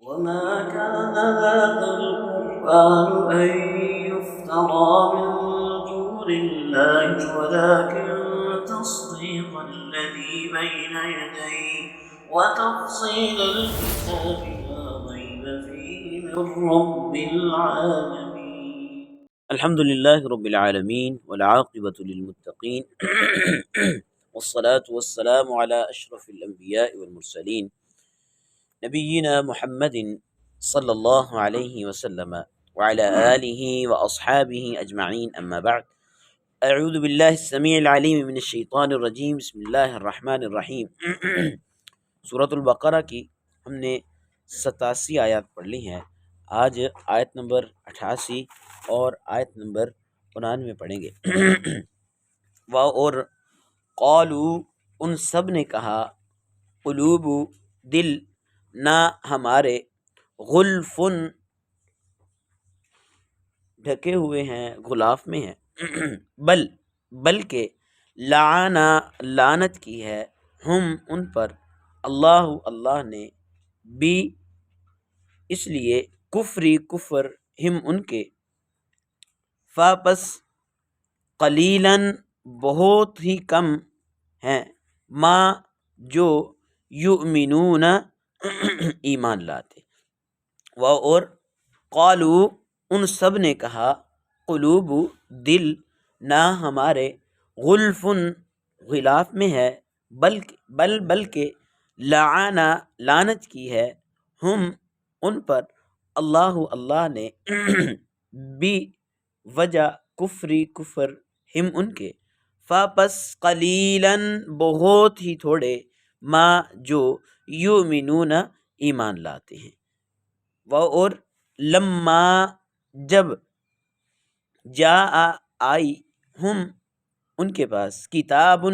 وما كان هذا القرآن أن يفترى من دون الله ولكن تصديق الذي بين يديه وتفصيل الكتاب لا ريب فيه من رب العالمين. الحمد لله رب العالمين والعاقبة للمتقين والصلاة والسلام على أشرف الأنبياء والمرسلين نبینا محمد صلی اللہ علیہ وسلم وعلى آلہ واصحابہ اجمعین اما بعد اعوذ باللہ السمیع العلیم من الشیطان الرجیم بسم اللہ الرحمن الرحیم۔ سورۃ البقرہ کی ہم نے 87 آیات پڑھ لی ہیں۔ آج آیت نمبر 88 اور آیت نمبر 99 پڑھیں گے۔ اور قالوا ان سب نے کہا، قلوب دل، نہ ہمارے، غلفن ڈھکے ہوئے ہیں، غلاف میں ہیں، بلکہ لعنت کی ہے، ہم ان پر، اللہ نے، بھی اس لیے، کفر ہم ان کے، فاپس قلیلاً بہت ہی کم ہیں، ما جو یؤمنون ایمان لاتے، اور قالو ان سب نے کہا، قلوب دل، نہ ہمارے، غلفن غلاف میں ہے، بلکہ لعنت کی ہے، ہم ان پر، اللہ نے، بھی وجہ کفر ہم ان کے، فاپس قلیلاً بہت ہی تھوڑے، ما جو یؤمنون ایمان لاتے ہیں، اور لما جب، آئی ہم ان کے پاس، کتاب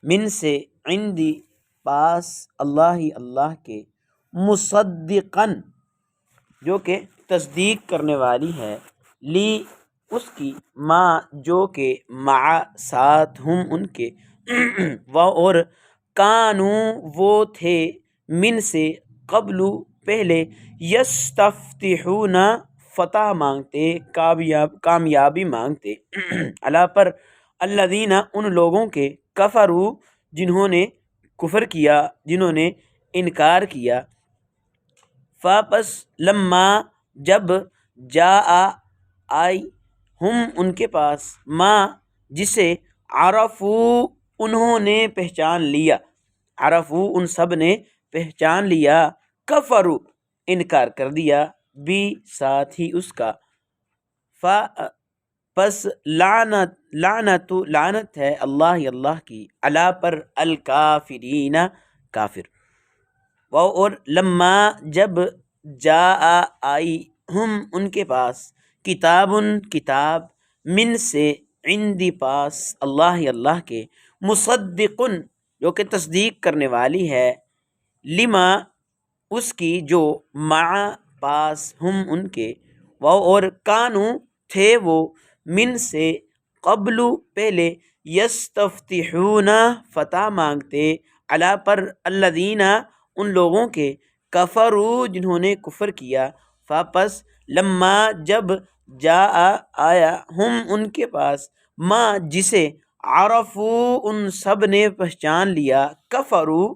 من سے، عندی پاس، اللہ کے، مصدقاً جو کہ تصدیق کرنے والی ہے، لی اس کی، ما جو کہ، مع ساتھ، ہم ان کے، اور کانو وہ تھے، من سے، قبل پہلے، یستفتحون فتح مانگتے، کامیابی مانگتے، علی پر، الذین ان لوگوں کے، کفروا جنہوں نے کفر کیا، جنہوں نے انکار کیا، فاپس لما جب، آئی ہم ان کے پاس، ما جسے، عرفو انہوں نے پہچان لیا، عرفو ان سب نے پہچان لیا، کفروا انکار کر دیا، بھی ساتھ ہی اس کا، پس لعنت ہے اللہ کی، علی پر، الکافرین کافر، اور لما جب، آئی ہم ان کے پاس، کتاب من سے، عندی پاس، اللہ کے، مصدقن جو کہ تصدیق کرنے والی ہے، لما اس کی، جو، مع پاس، ہم ان کے، اور کانو تھے وہ، من سے، قبل پہلے، یستفتحون فتح مانگتے، علی پر، الذین ان لوگوں کے، کفروا جنہوں نے کفر کیا، فاپس لما جب، آیا ہم ان کے پاس، ما جسے، عرفو ان سب نے پہچان لیا، کفروا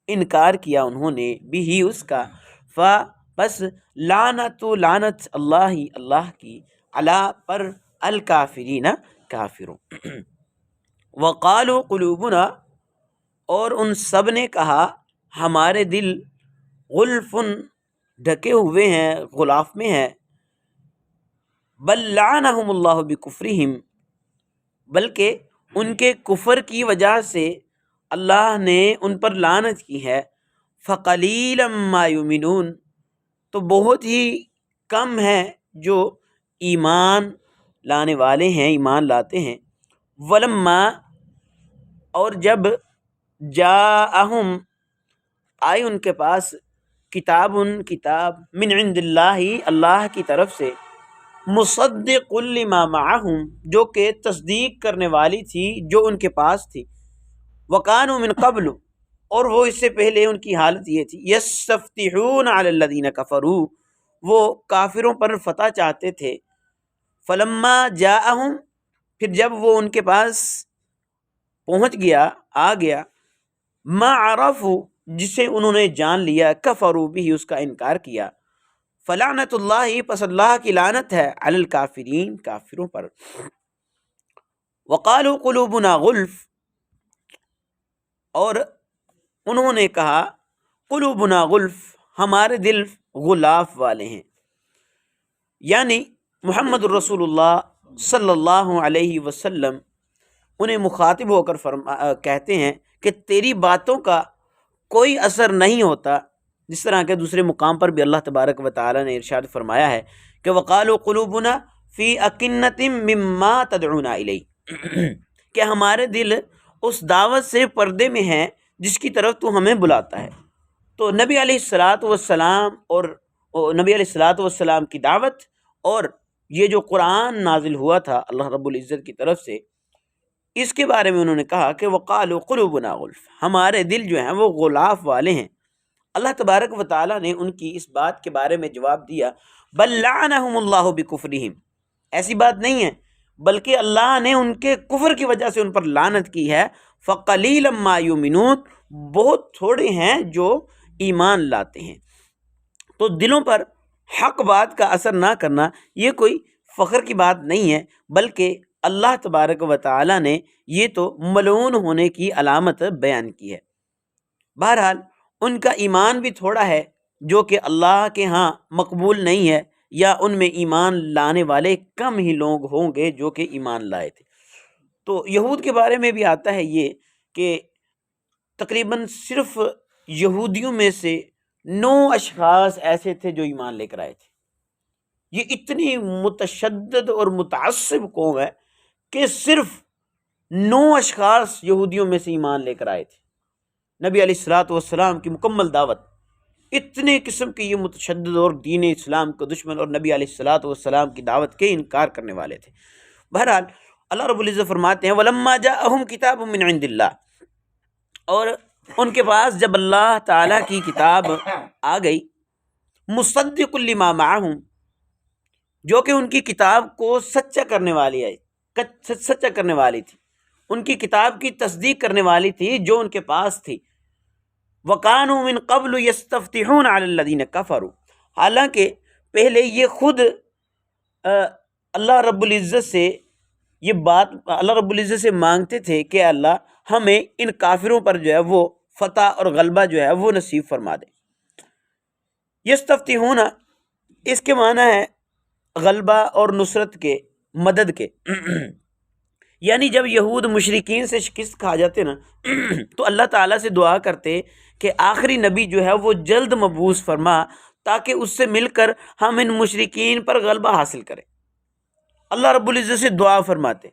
انکار کیا انہوں نے، بھی اس کا، پس لعنت اللہ کی، علی پر، الکافرین کافروں، وقالوا قلوبنا اور ان سب نے کہا، ہمارے دل، غلفن ڈھکے ہوئے ہیں، غلاف میں ہیں، بل لعنہم اللہ بکفرہم بلکہ ان کے کفر کی وجہ سے اللہ نے ان پر لعنت کی ہے، فقلیلا ما یؤمنون تو بہت ہی کم ہے جو ایمان لانے والے ہیں، ایمان لاتے ہیں، ولما اور جب، جاءہم آئی ان کے پاس، کتاب من عند اللہ کی طرف سے، مصدق لما معہم جو کہ تصدیق کرنے والی تھی جو ان کے پاس تھی، وکانوا من قبل اور وہ اس سے پہلے ان کی حالت یہ تھی، یستفتحون علی الذین کفروا، وہ کافروں پر فتح چاہتے تھے، فلما جاءہم، پھر جب وہ ان کے پاس پہنچ گیا، آ گیا، ما عرفوا، جسے انہوں نے جان لیا، کفروا بھی، اس کا انکار کیا، فلعنت اللہ، پس اللہ کی لعنت ہے، علی الکافرین، کافروں پر، وقالوا قلوبنا غلف، اور انہوں نے کہا قلوبنا غلف، ہمارے دل غلاف والے ہیں، یعنی محمد الرسول اللہ صلی اللہ علیہ وسلم انہیں مخاطب ہو کر کہتے ہیں کہ تیری باتوں کا کوئی اثر نہیں ہوتا، جس طرح کے دوسرے مقام پر بھی اللہ تبارک و تعالی نے ارشاد فرمایا ہے کہ وقالوا قلوبنا فی اکنۃ مما تدعونا الیہ، کہ ہمارے دل اس دعوت سے پردے میں ہیں جس کی طرف تو ہمیں بلاتا ہے۔ تو نبی علیہ الصلاۃ والسلام اور نبی علیہ الصلاۃ والسلام کی دعوت اور یہ جو قرآن نازل ہوا تھا اللہ رب العزت کی طرف سے، اس کے بارے میں انہوں نے کہا کہ وقالوا قلوبنا غلف، ہمارے دل جو ہیں وہ غلاف والے ہیں۔ اللہ تبارک و تعالیٰ نے ان کی اس بات کے بارے میں جواب دیا، بل لعنہم اللہ بکفرہم، ایسی بات نہیں ہے، بلکہ اللہ نے ان کے کفر کی وجہ سے ان پر لعنت کی ہے، فقلیلا ما یؤمنون، بہت تھوڑے ہیں جو ایمان لاتے ہیں۔ تو دلوں پر حق بات کا اثر نہ کرنا یہ کوئی فخر کی بات نہیں ہے، بلکہ اللہ تبارک و تعالی نے یہ تو ملعون ہونے کی علامت بیان کی ہے۔ بہرحال ان کا ایمان بھی تھوڑا ہے جو کہ اللہ کے ہاں مقبول نہیں ہے، یا ان میں ایمان لانے والے کم ہی لوگ ہوں گے جو کہ ایمان لائے تھے۔ تو یہود کے بارے میں بھی آتا ہے یہ کہ تقریباً صرف یہودیوں میں سے 9 اشخاص ایسے تھے جو ایمان لے کر آئے تھے۔ یہ اتنی متشدد اور متعصب قوم ہے کہ صرف 9 اشخاص یہودیوں میں سے ایمان لے کر آئے تھے۔ نبی علیہ الصلوۃ والسلام کی مکمل دعوت، اتنے قسم کے یہ متشدد اور دین اسلام کے دشمن اور نبی علیہ الصلوۃ والسلام کی دعوت کے انکار کرنے والے تھے۔ بہرحال اللہ رب العزت فرماتے ہیں وَلَمَّا جَاءَهُمْ كِتَابٌ مِّنْ عِندِ اللَّهِ، اور ان کے پاس جب اللہ تعالیٰ کی کتاب آ گئی، مُصَدِّقٌ لِّمَا مَعَهُمْ، جو کہ ان کی کتاب کو سچا کرنے والی ہے، سچا کرنے والی تھی، ان کی کتاب کی تصدیق کرنے والی تھی جو ان کے پاس تھی۔ وَكَانُوا مِن قَبْلُ يَسْتَفْتِحُونَ عَلَى الَّذِينَ كَفَرُوا، حالانکہ پہلے یہ خود اللہ رب العزت سے یہ بات اللہ رب العزت سے مانگتے تھے کہ اللہ ہمیں ان کافروں پر جو ہے وہ فتح اور غلبہ جو ہے وہ نصیب فرما دے۔ یستفتحون، اس کے معنی ہے غلبہ اور نصرت کے، مدد کے، یعنی جب یہود مشرکین سے شکست کھا جاتے نا تو اللہ تعالیٰ سے دعا کرتے کہ آخری نبی جو ہے وہ جلد مبعوث فرما تاکہ اس سے مل کر ہم ان مشرکین پر غلبہ حاصل کریں۔ اللہ رب العزت سے دعا فرماتے،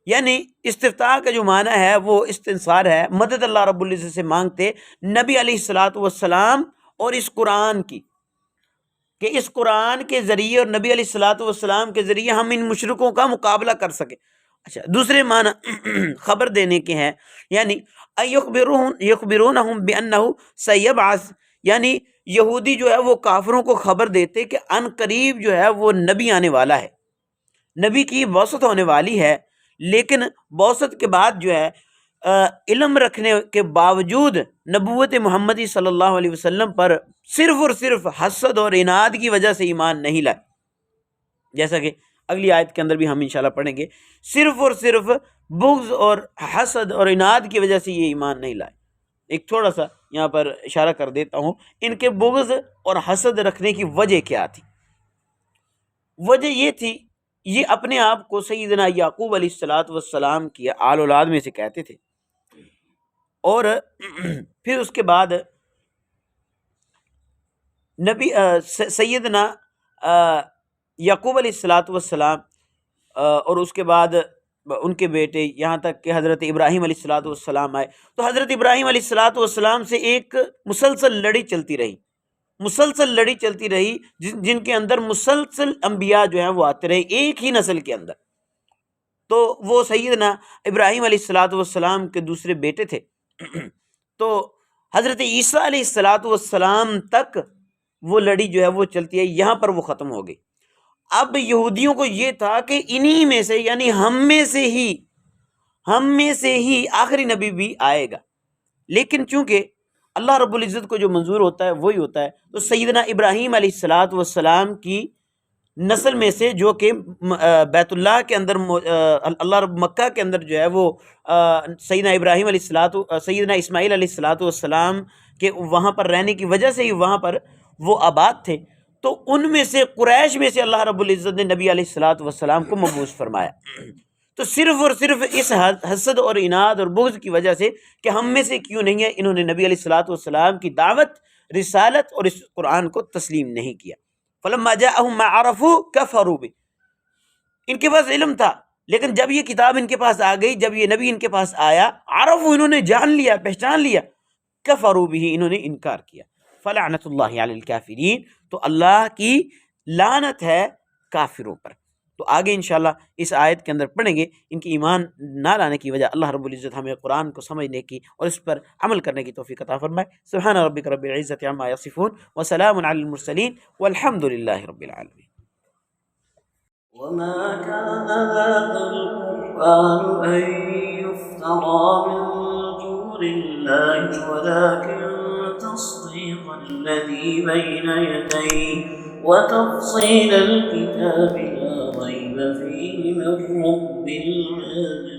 یعنی استفتاح کا جو معنی ہے وہ استنصار ہے، مدد اللہ رب العزت سے مانگتے نبی علیہ الصلوۃ والسلام اور اس قرآن کی، کہ اس قرآن کے ذریعے اور نبی علیہ الصلوۃ والسلام کے ذریعے ہم ان مشرکوں کا مقابلہ کر سکیں۔ اچھا، دوسرے معنی خبر دینے کے ہیں، یعنی یخبرونہم بانہ سیبعث، یعنی یہودی جو ہے وہ کافروں کو خبر دیتے کہ ان قریب جو ہے وہ نبی آنے والا ہے، نبی کی بعثت ہونے والی ہے، لیکن بعثت کے بعد جو ہے علم رکھنے کے باوجود نبوت محمدی صلی اللہ علیہ وسلم پر صرف اور صرف حسد اور عناد کی وجہ سے ایمان نہیں لائے، جیسا کہ اگلی آیت کے اندر بھی ہم انشاءاللہ پڑھیں گے، صرف اور صرف بغض اور حسد اور عناد کی وجہ سے یہ ایمان نہیں لائے۔ ایک تھوڑا سا یہاں پر اشارہ کر دیتا ہوں، ان کے بغض اور حسد رکھنے کی وجہ کیا تھی؟ وجہ یہ تھی، یہ اپنے آپ کو سیدنا یعقوب علیہ الصلوۃ والسلام کی آل اولاد میں سے کہتے تھے، اور پھر اس کے بعد نبی سیدنا یعقوب علیہ الصلوۃ والسلام اور اس کے بعد ان کے بیٹے یہاں تک کہ حضرت ابراہیم علیہ الصلوۃ والسلام آئے، تو حضرت ابراہیم علیہ الصلوۃ والسلام سے ایک مسلسل لڑی چلتی رہی، جن کے اندر مسلسل انبیاء جو ہیں وہ آتے رہے ایک ہی نسل کے اندر۔ تو وہ سیدنا ابراہیم علیہ الصلوۃ والسلام کے دوسرے بیٹے تھے، تو حضرت عیسیٰ علیہ الصلاۃ والسلام تک وہ لڑی جو ہے وہ چلتی ہے، یہاں پر وہ ختم ہو گئی۔ اب یہودیوں کو یہ تھا کہ انہی میں سے، یعنی ہم میں سے ہی آخری نبی بھی آئے گا، لیکن چونکہ اللہ رب العزت کو جو منظور ہوتا ہے وہی ہوتا ہے، تو سیدنا ابراہیم علیہ الصلاۃ والسلام کی نسل میں سے، جو کہ بیت اللہ کے اندر اللہ رب مکہ کے اندر جو ہے وہ سیدنا ابراہیم علیہ سیدنا اسماعیل علیہ الصلاۃ والسلام کے وہاں پر رہنے کی وجہ سے ہی وہاں پر وہ آباد تھے، تو ان میں سے قریش میں سے اللہ رب العزت نے نبی علیہ الصلاۃ والسلام کو مبعوث فرمایا۔ تو صرف اور صرف اس حسد اور عناد اور بغض کی وجہ سے کہ ہم میں سے کیوں نہیں ہے، انہوں نے نبی علیہ الصلاۃ والسلام کی دعوت، رسالت اور اس قرآن کو تسلیم نہیں کیا۔ فلما جاءهم ما عرفوا كفروا به، ان کے پاس علم تھا، لیکن جب یہ کتاب ان کے پاس آ گئی، جب یہ نبی ان کے پاس آیا، عرفوا انہوں نے جان لیا، پہچان لیا، کفروا به انہوں نے انکار کیا۔ فلعنت اللہ علی الکافرین، تو اللہ کی لعنت ہے کافروں پر۔ تو آگے انشاءاللہ اس آیت کے اندر پڑھیں گے ان کی ایمان نہ لانے کی وجہ، اللہ رب العزت ہمیں قرآن کو سمجھنے کی اور اس پر عمل کرنے کی توفیق عطا فرمائے۔ سبحان ربک رب العزت عما یصفون وسلام علی المرسلین والحمد للہ رب العالمین۔ وما كان هذا القرآن أن يفترى من دون الله ولكن تصديق الذي بين يديه وتفصيل الكتاب لا ريب فيه من رب العالمين۔